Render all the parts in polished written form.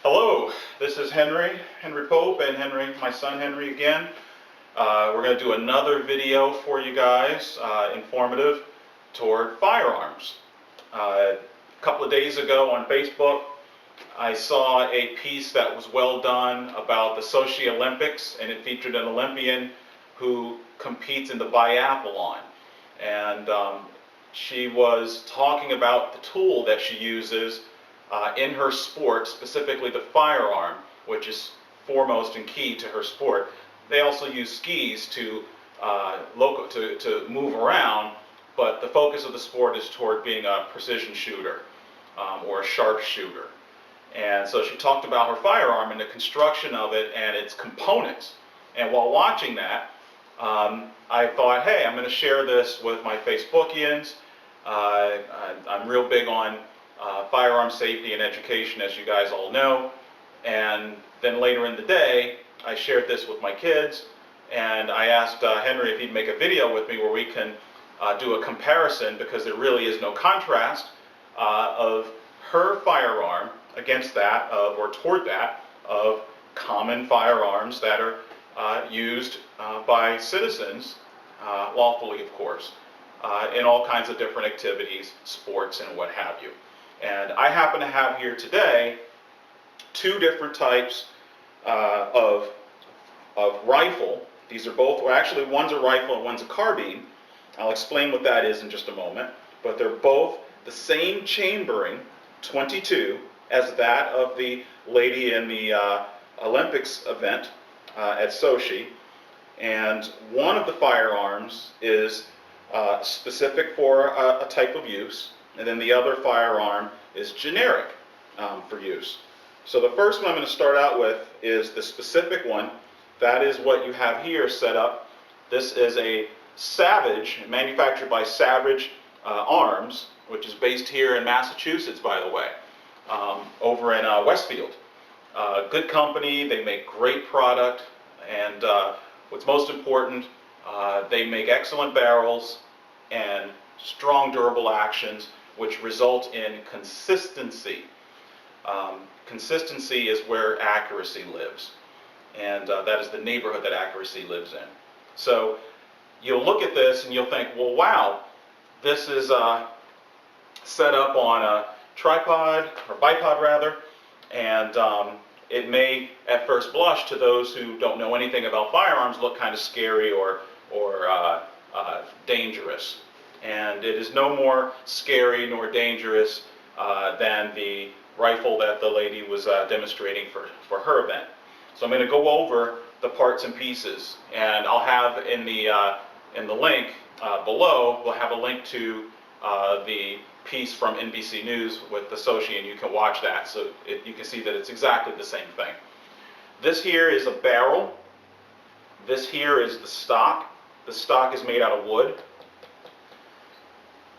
Hello, this is Henry Pope, and my son Henry again. We're going to do another video for you guys, informative toward firearms. A couple of days ago on Facebook, I saw a piece that was well done about the Sochi Olympics, and it featured an Olympian who competes in the biathlon. And she was talking about the tool that she uses in her sport, specifically the firearm, which is foremost and key to her sport. They also use skis to move around, but the focus of the sport is toward being a precision shooter or a sharp shooter. And so she talked about her firearm and the construction of it and its components. And while watching that, I thought, hey, I'm going to share this with my Facebookians. I'm real big on firearm safety and education, as you guys all know. And then later in the day, I shared this with my kids, and I asked Henry if he'd make a video with me where we can do a comparison, because there really is no contrast of her firearm against that of, or toward that of, common firearms that are used by citizens, lawfully of course, in all kinds of different activities, sports and what have you. And I happen to have here today two different types of rifle. These are both, well, actually one's a rifle and one's a carbine. I'll explain what that is in just a moment. But they're both the same chambering, 22, as that of the lady in the Olympics event at Sochi. And one of the firearms is specific for a type of use, and then the other firearm is generic for use. So the first one I'm going to start out with is the specific one. That is what you have here set up. This is a Savage, manufactured by Savage Arms, which is based here in Massachusetts, by the way, over in Westfield. Good company, they make great product, and what's most important, they make excellent barrels and strong, durable actions, which result in consistency. Consistency is where accuracy lives, and that is the neighborhood that accuracy lives in. So you'll look at this and you'll think, well, wow, this is set up on a tripod, or bipod rather, and it may, at first blush, to those who don't know anything about firearms, look kind of scary or dangerous. And it is no more scary nor dangerous than the rifle that the lady was demonstrating for her event. So I'm going to go over the parts and pieces, and I'll have in the link below, we'll have a link to the piece from NBC News with the Sochi, and you can watch that, so you can see that it's exactly the same thing. This here is a barrel. This here is the stock. The stock is made out of wood.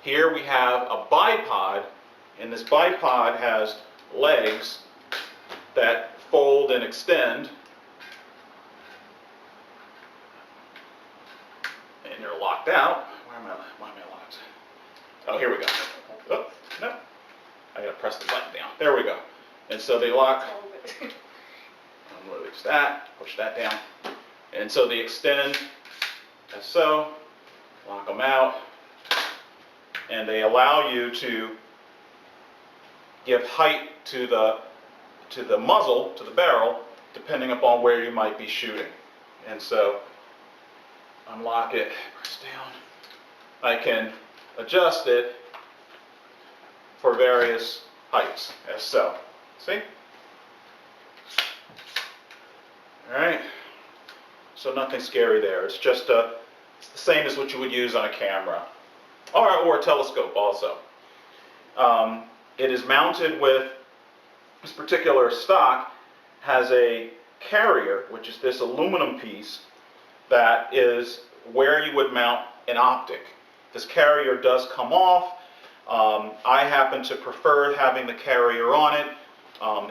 Here we have a bipod, and this bipod has legs that fold and extend, and they're locked out. Why am I locked? Oh, here we go. Oh, no. I gotta press the button down. There we go. And so they lock. Release that, push that down. And so they extend as so, lock them out, and they allow you to give height to the muzzle, to the barrel, depending upon where you might be shooting. And so, unlock it, press down. I can adjust it for various heights, as so. See? Alright, so nothing scary there. It's just it's the same as what you would use on a camera, or a telescope also. It is mounted with, this particular stock has a carrier, which is this aluminum piece that is where you would mount an optic. This carrier does come off. I happen to prefer having the carrier on it.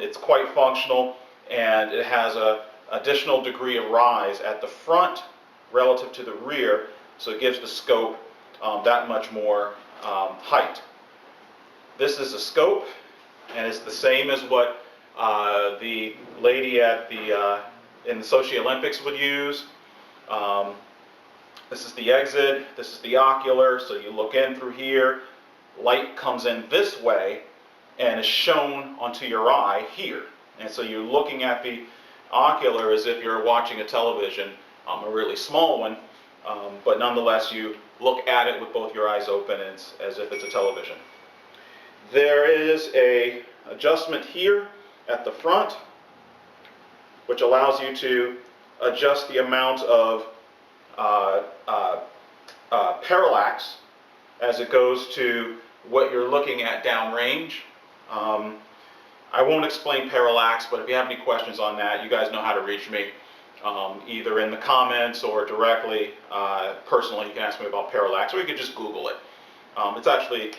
It's quite functional, and it has an additional degree of rise at the front relative to the rear, so it gives the scope that much more height. This is a scope, and it's the same as what the lady at in the Sochi Olympics would use. This is the exit, this is the ocular, so you look in through here, light comes in this way and is shown onto your eye here. And so you're looking at the ocular as if you're watching a television, a really small one, but nonetheless you look at it with both your eyes open as if it's a television. There is an adjustment here at the front, which allows you to adjust the amount of parallax as it goes to what you're looking at downrange. I won't explain parallax, but if you have any questions on that, you guys know how to reach me, either in the comments or directly, personally. You can ask me about parallax, or you can just Google it. It's actually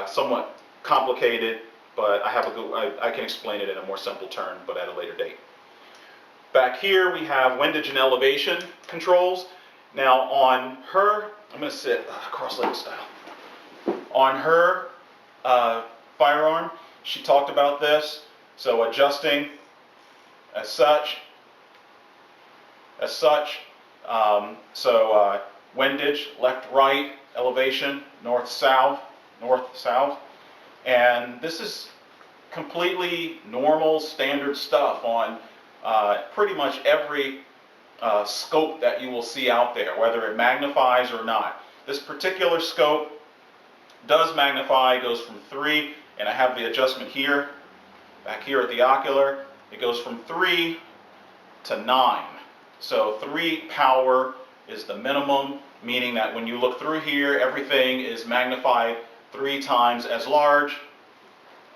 somewhat complicated, but I can explain it in a more simple term, but at a later date. Back here we have windage and elevation controls. Now on her, I'm going to sit cross-legged style. On her firearm, she talked about this. So adjusting as such, windage, left, right, elevation, north, south, and this is completely normal, standard stuff on pretty much every scope that you will see out there, whether it magnifies or not. This particular scope does magnify, goes from 3, and I have the adjustment here, back here at the ocular, it goes from 3 to 9. So 3 power is the minimum, meaning that when you look through here, everything is magnified 3 times as large,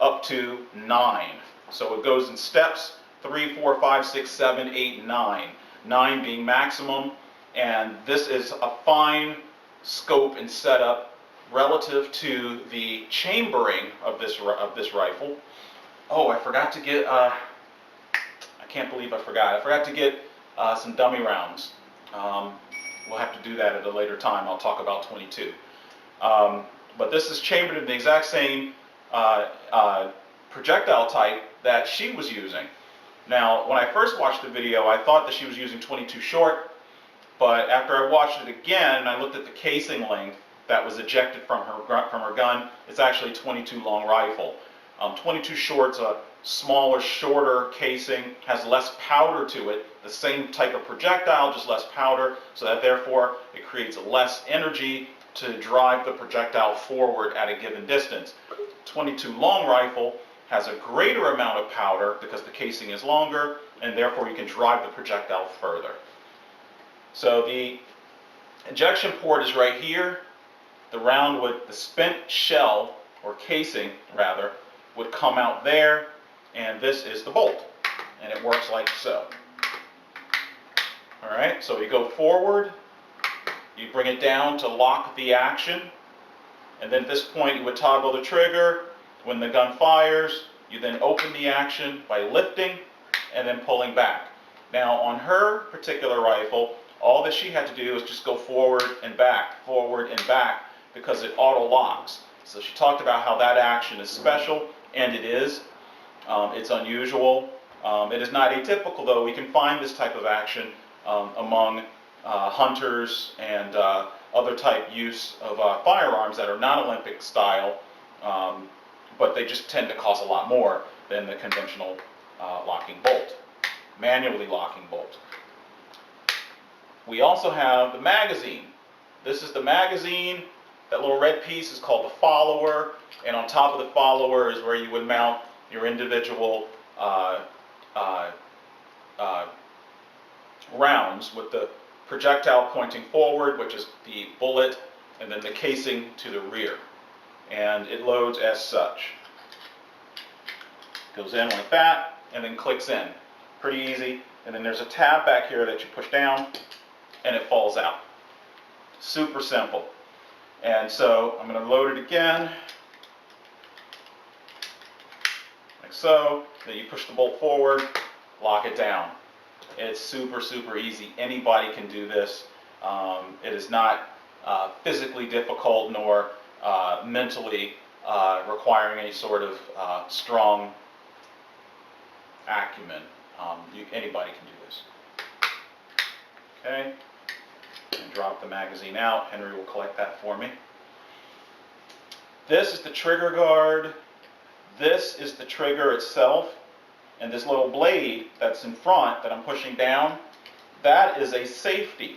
up to 9. So it goes in steps, 3, 4, 5, 6, 7, 8, 9. 9 being maximum, and this is a fine scope and setup relative to the chambering of this rifle. Oh, I forgot to get, I can't believe I forgot. I forgot to get some dummy rounds. We'll have to do that at a later time. I'll talk about 22. But this is chambered in the exact same projectile type that she was using. Now, when I first watched the video, I thought that she was using 22 short, but after I watched it again, I looked at the casing length that was ejected from her gun. It's actually 22 long rifle. 22 short's a smaller, shorter casing, has less powder to it, the same type of projectile, just less powder, so that therefore it creates less energy to drive the projectile forward at a given distance. 22 long rifle has a greater amount of powder because the casing is longer, and therefore you can drive the projectile further. So the ejection port is right here. The round the spent shell, or casing rather, would come out there, and this is the bolt, and it works like so. Alright, so you go forward, you bring it down to lock the action, and then at this point you would toggle the trigger. When the gun fires, you then open the action by lifting and then pulling back. Now on her particular rifle, all that she had to do is just go forward and back, because it auto locks. So she talked about how that action is special, and it is. It's unusual. It is not atypical, though. We can find this type of action among hunters and other type use of firearms that are non-Olympic style, but they just tend to cost a lot more than the conventional locking bolt, manually locking bolt. We also have the magazine. This is the magazine. That little red piece is called the follower, and on top of the follower is where you would mount your individual rounds, with the projectile pointing forward, which is the bullet, and then the casing to the rear. And it loads as such. Goes in like that, and then clicks in. Pretty easy. And then there's a tab back here that you push down, and it falls out. Super simple. And so I'm going to load it again, like so. Then you push the bolt forward, lock it down. It's super, super easy. Anybody can do this. It is not physically difficult, nor mentally requiring any sort of strong acumen. Anybody can do this. Okay, and drop the magazine out. Henry will collect that for me. This is the trigger guard. This is the trigger itself. And this little blade that's in front that I'm pushing down, that is a safety.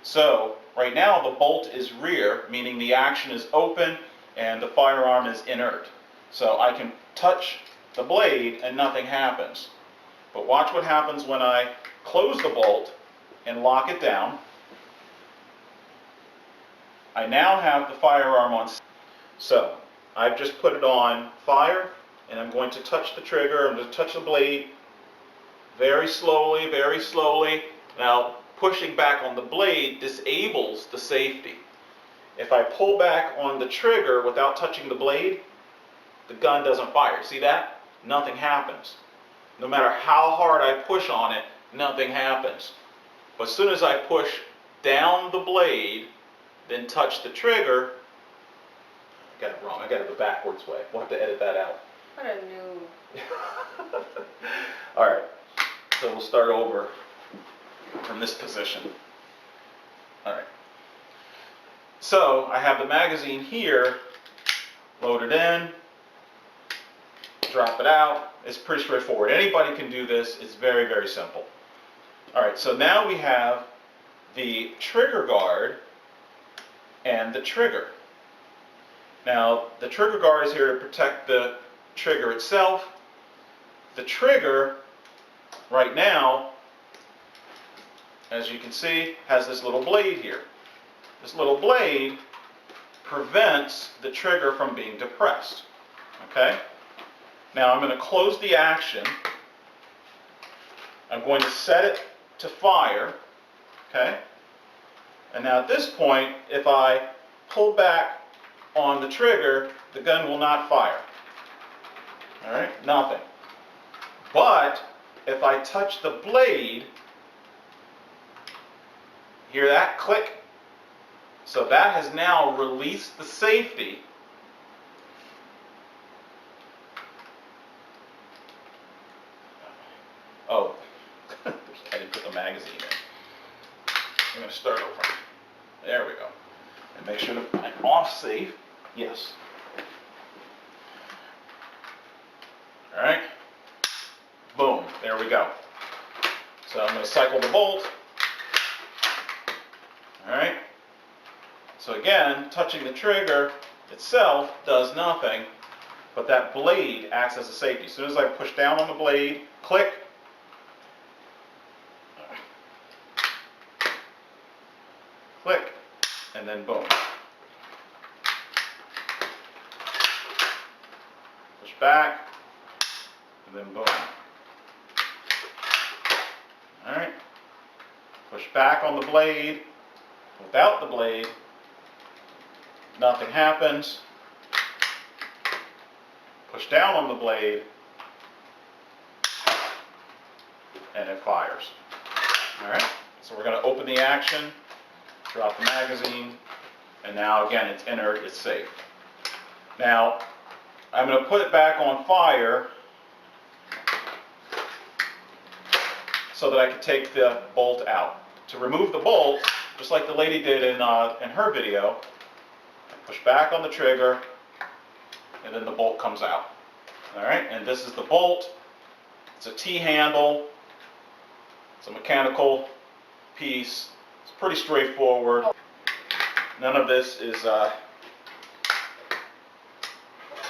So right now the bolt is rear, meaning the action is open and the firearm is inert. So I can touch the blade and nothing happens. But watch what happens when I close the bolt and lock it down. I now have the firearm on. So I've just put it on fire, and I'm going to touch the trigger. I'm going to touch the blade very slowly, very slowly. Now, pushing back on the blade disables the safety. If I pull back on the trigger without touching the blade, the gun doesn't fire. See that? Nothing happens. No matter how hard I push on it, nothing happens. But as soon as I push down the blade, then touch the trigger, I got it wrong. I got it the backwards way. We'll have to edit that out. What a noob. All right, so we'll start over from this position. All right. So I have the magazine here, loaded in, drop it out. It's pretty straightforward. Anybody can do this. It's very, very simple. All right, so now we have the trigger guard and the trigger. Now, the trigger guard is here to protect the trigger itself. The trigger, right now, as you can see, has this little blade here. This little blade prevents the trigger from being depressed. Okay? Now, I'm going to close the action. I'm going to set it to fire. Okay? And now at this point, if I pull back on the trigger, the gun will not fire. All right? Nothing. But if I touch the blade, hear that click? So that has now released the safety. Oh, I didn't put the magazine in. I'm going to start over. There we go. And make sure that I'm off safe. Yes. All right. Boom. There we go. So I'm going to cycle the bolt. All right. So again, touching the trigger itself does nothing, but that blade acts as a safety. As soon as I push down on the blade, click. Click, and then boom. Push back, and then boom. All right. Push back on the blade. Without the blade, nothing happens. Push down on the blade, and it fires. All right. So we're going to open the action. Drop the magazine, and now again it's inert, it's safe. Now I'm going to put it back on fire so that I can take the bolt out. To remove the bolt, just like the lady did in her video, I push back on the trigger, and then the bolt comes out. All right, and this is the bolt. It's a T-handle. It's a mechanical piece. It's pretty straightforward. None of this is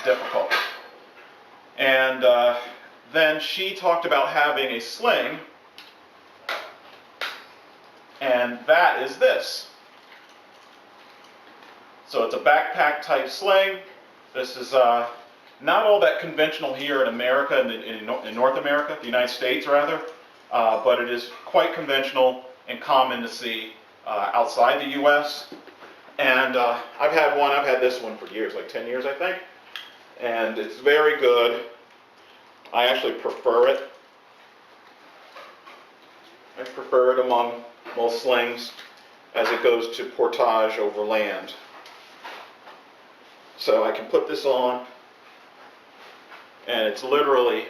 difficult. And then she talked about having a sling, and that is this. So it's a backpack type sling. This is not all that conventional here in America, in North America, the United States rather, but it is quite conventional and common to see outside the U.S. And I've had this one for years, like 10 years I think, and it's very good. I actually prefer it. I prefer it among most slings as it goes to portage over land. So I can put this on, and it's literally,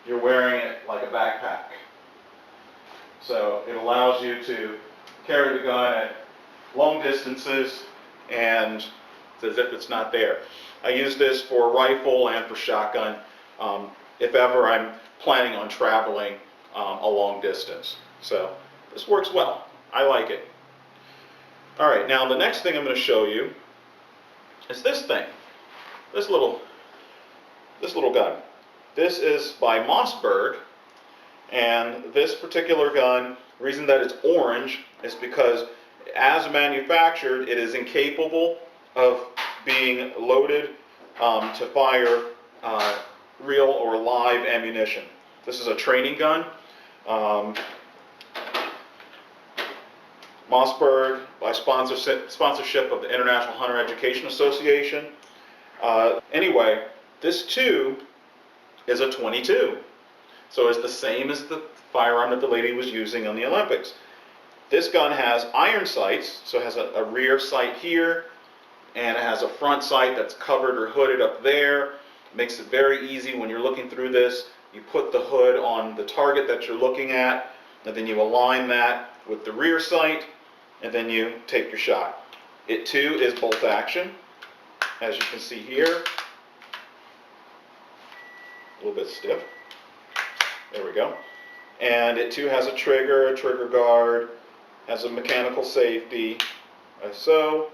you're wearing So it allows you to carry the gun at long distances and it's as if it's not there. I use this for rifle and for shotgun if ever I'm planning on traveling a long distance. So this works well. I like it. All right, now the next thing I'm going to show you is this thing, this little gun. This is by Mossberg, and this particular gun, the reason that it's orange is because as manufactured, it is incapable of being loaded to fire real or live ammunition. This is a training gun. Mossberg, by sponsorship of the International Hunter Education Association. Anyway, this too is a .22. So it's the same as the firearm that the lady was using on the Olympics. This gun has iron sights, so it has a rear sight here, and it has a front sight that's covered or hooded up there. It makes it very easy when you're looking through this. You put the hood on the target that you're looking at, and then you align that with the rear sight, and then you take your shot. It too is bolt action, as you can see here. A little bit stiff. There we go. And it too has a trigger guard, has a mechanical safety, like so.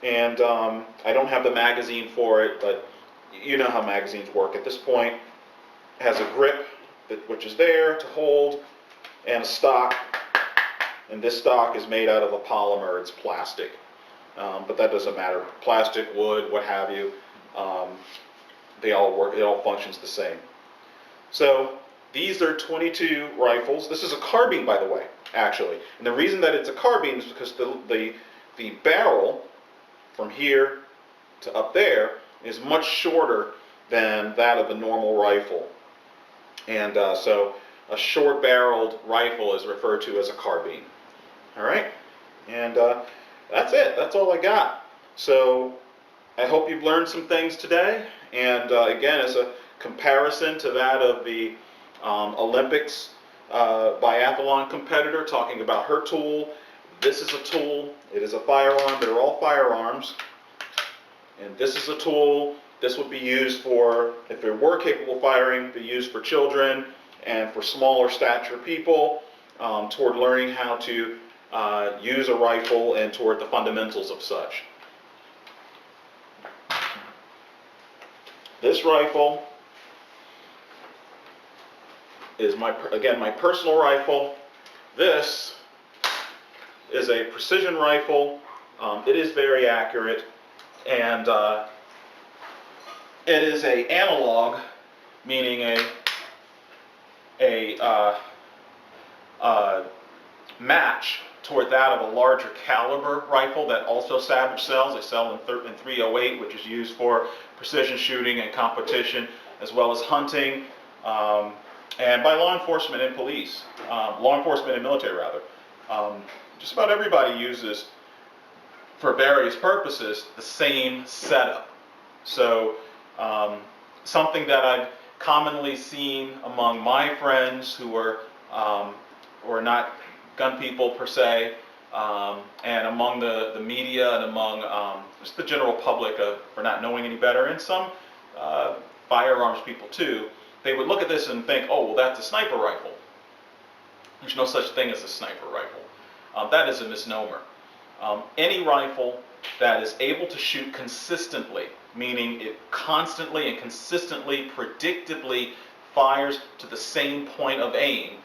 And I don't have the magazine for it, but you know how magazines work at this point. It has a grip, which is there to hold, and a stock. And this stock is made out of a polymer, it's plastic. But that doesn't matter. Plastic, wood, what have you, they all work, it all functions the same. So these are .22 rifles. This is a carbine, by the way, actually. And the reason that it's a carbine is because the barrel from here to up there is much shorter than that of a normal rifle. And so a short-barreled rifle is referred to as a carbine. All right, and that's it. That's all I got. So I hope you've learned some things today. And again, as a comparison to that of the Olympics biathlon competitor talking about her tool, this is a tool. It is a firearm. They're all firearms. And this is a tool. This would be used for, if they were capable of firing, be used for children and for smaller stature people toward learning how to use a rifle and toward the fundamentals of such. This rifle is again my personal rifle. This is a precision rifle. It is very accurate, and it is a analog, meaning a match toward that of a larger caliber rifle that also Savage sells. They sell in .308, which is used for precision shooting and competition, as well as hunting, and by law enforcement and police, law enforcement and military rather. Just about everybody uses, for various purposes, the same setup. So something that I've commonly seen among my friends who are not gun people per se, and among the media and among just the general public for not knowing any better, and some firearms people too, they would look at this and think, oh, well, that's a sniper rifle. There's no such thing as a sniper rifle. That is a misnomer. Any rifle that is able to shoot consistently, meaning it constantly and consistently, predictably fires to the same point of aim,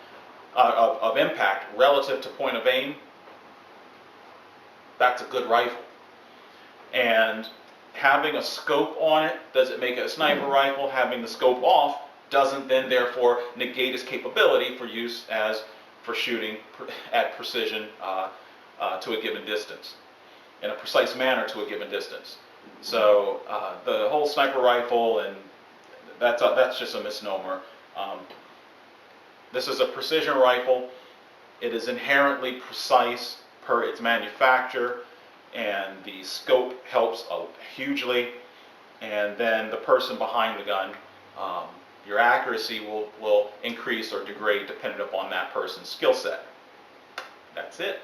of impact relative to point of aim, that's a good rifle. And having a scope on it, does it make it a sniper rifle? Having the scope off doesn't then therefore negate its capability for use for shooting at precision to a given distance, in a precise manner to a given distance. So the whole sniper rifle, and that's just a misnomer. This is a precision rifle. It is inherently precise per its manufacture, and the scope helps hugely. And then the person behind the gun your accuracy will increase or degrade depending upon that person's skill set. That's it.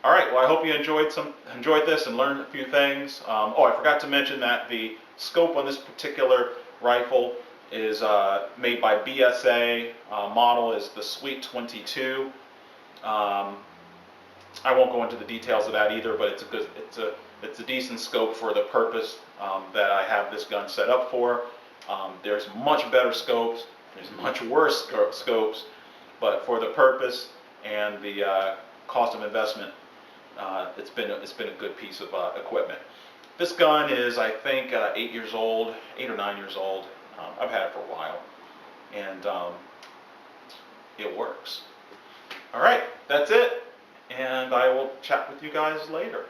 All right, well, I hope you enjoyed this and learned a few things. Oh, I forgot to mention that the scope on this particular rifle is made by BSA. Model is the Sweet 22. I won't go into the details of that either, but it's a decent scope for the purpose that I have this gun set up for. There's much better scopes. There's much worse scopes, but for the purpose and the cost of investment, it's been a good piece of equipment. This gun is, I think, 8 years old, 8 or 9 years old. I've had it for a while, and it works. All right, that's it, and I will chat with you guys later.